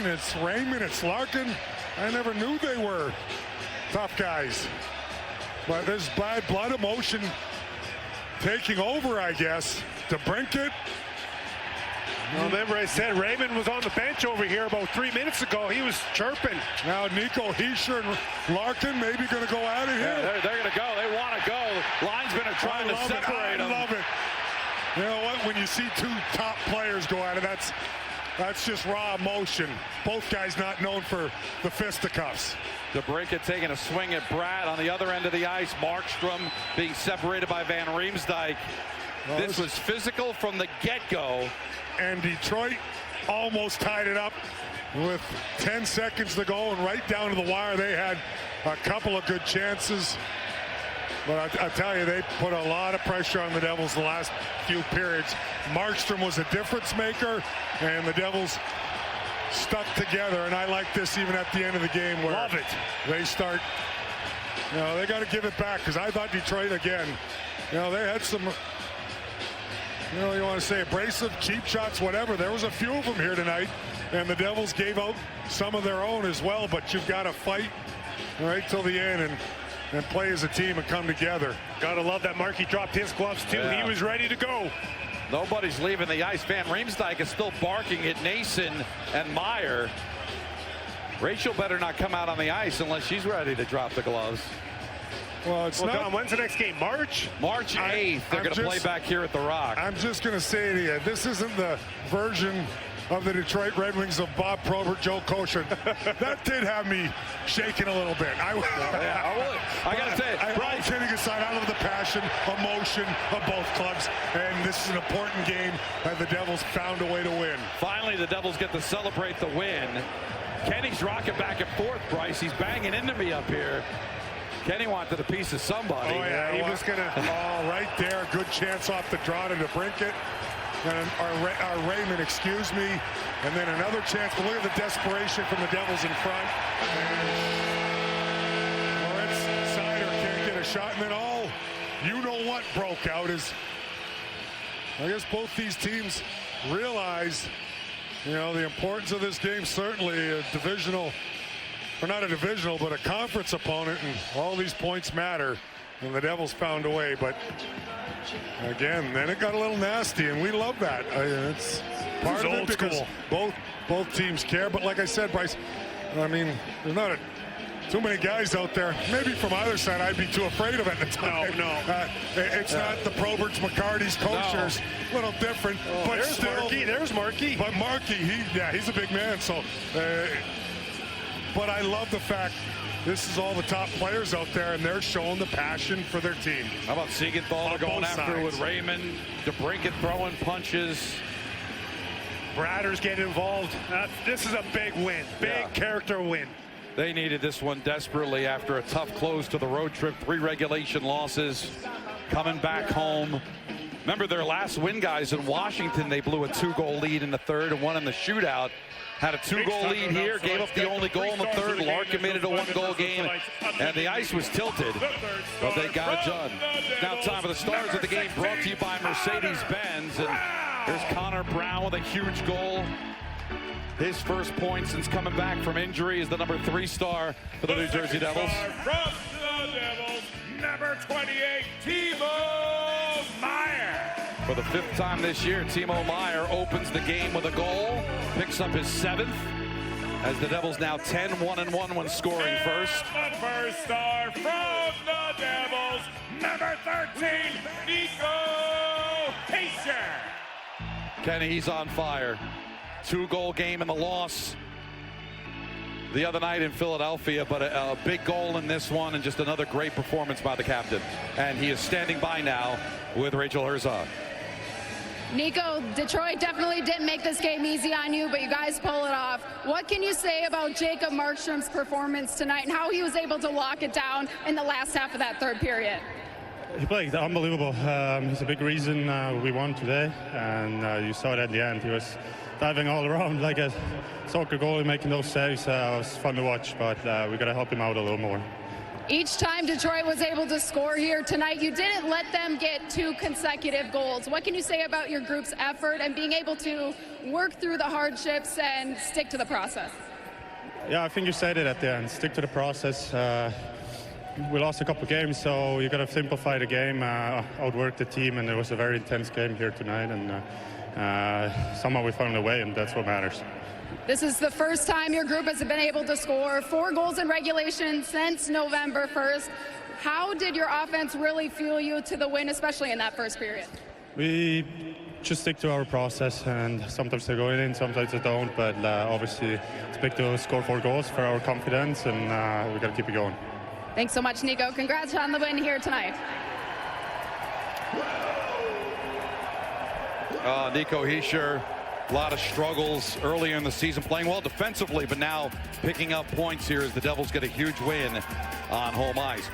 it's Raymond, it's Larkin. I never knew they were tough guys. But there's bad blood emotion taking over, I guess. DeBrincat. Well, remember I said Raymond was on the bench over here about 3 minutes ago. He was chirping. Now NICO Hischier and Larkin maybe going to go at it here. Yeah, they're going to go. They want to go. Linesmen are trying to separate them. I love it. You know what? When you see two top players go at it, that's just raw emotion. Both guys not known for the fisticuffs. DeBrincat taking a swing at Brad on the other end of the ice. Markstrom being separated by Van Riemsdyk. Well, this was physical from the get-go. And Detroit almost tied it up with 10 seconds to go, and right down to the wire they had a couple of good chances. But I tell you, they put a lot of pressure on the Devils the last few periods. Markstrom was a difference maker, and the Devils stuck together. And I like this even at the end of the game where Love it. They start, you know, they got to give it back, because I thought Detroit again, you know, they had some, you know, you want to say abrasive, cheap shots, whatever. There was a few of them here tonight, and the Devils gave out some of their own as well. But you've got to fight right till the end and play as a team and come together. Gotta love that Markey dropped his gloves too. Yeah. He was ready to go. Nobody's leaving the ice. Van Riemsdyk is still barking at Nason and Meyer. Rachel better not come out on the ice unless she's ready to drop the gloves. Well, it's not. Don, when's the next game? March 8th. They're going to play back here at the Rock. I'm just going to say to you, this isn't the version of the Detroit Red Wings of Bob Probert, Joe Kocur. That did have me shaking a little bit. I got to say, all kidding aside, I love the passion, emotion of both clubs, and this is an important game, and the Devils found a way to win. Finally, the Devils get to celebrate the win. Kenny's rocking back and forth, Bryce. He's banging into me up here. Kenny wanted a piece of somebody. Oh, yeah, he was going to. Oh, right there. Good chance off the draw to DeBrincat. And our Raymond, excuse me. And then another chance. But look at the desperation from the Devils in front. Moritz Seider can't get a shot. And then all you-know-what broke out is, I guess both these teams realize, you know, the importance of this game. Certainly a divisional, or not a divisional, but a conference opponent, and all these points matter, and the Devils found a way. But again, then it got a little nasty, and we love that. It's part of it because both teams care. But like I said, Bryce, I mean, there's not too many guys out there. Maybe from either side, I'd be too afraid of at the time. No. It's not the Proberts, McCarty's, Kochers. A little different, but there's still. Markey. There's Markey. But Markey, he's a big man. So. But I love the fact this is all the top players out there, and they're showing the passion for their team. How about Siegenthaler going after with Raymond, DeBrincat throwing punches. Bradder's getting involved. This is a big win. Big character win. They needed this one desperately after a tough close to the road trip. 3 regulation losses. Coming back home. Remember their last win, guys, in Washington. They blew a 2-goal lead in the third and one in the shootout. Had a 2-goal lead here, gave up the only goal in the third. Larkin made it a 1-goal game, and the ice was tilted, but they got it done. Now time for the stars of the game, brought to you by Mercedes-Benz. And here's Connor Brown with a huge goal. His first point since coming back from injury is the number 3 star for the New Jersey Devils. From the Devils, number 28, Timo Meyer. For the 5th time this year, Timo Meyer opens the game with a goal, picks up his 7th, as the Devils now 10-1-1 when scoring first. The first star from the Devils, number 13, NICO Hischier. Kenny, he's on fire. 2-goal game in the loss the other night in Philadelphia, but a big goal in this one, and just another great performance by the captain. And he is standing by now with Rachel Herzog. Nico, Detroit definitely didn't make this game easy on you, but you guys pull it off. What can you say about Jacob Markstrom's performance tonight and how he was able to lock it down in the last half of that third period? He played unbelievable. He's a big reason we won today, and you saw it at the end. He was diving all around like a soccer goalie, making those saves. It was fun to watch, but we got to help him out a little more. Each time Detroit was able to score here tonight, you didn't let them get 2 consecutive goals. What can you say about your group's effort and being able to work through the hardships and stick to the process? Yeah, I think you said it at the end. Stick to the process. We lost a couple of games, so you got to simplify the game, outwork the team, and it was a very intense game here tonight, and somehow we found a way, and that's what matters. This is the first time your group has been able to score 4 goals in regulation since November 1st. How did your offense really fuel you to the win, especially in that first period? We just stick to our process, and sometimes they go in, sometimes they don't, but obviously it's big to score 4 goals for our confidence, and we got to keep it going. Thanks so much, Nico. Congrats on the win here tonight. Nico Hischier, a lot of struggles earlier in the season, playing well defensively, but now picking up points here as the Devils get a huge win on home ice.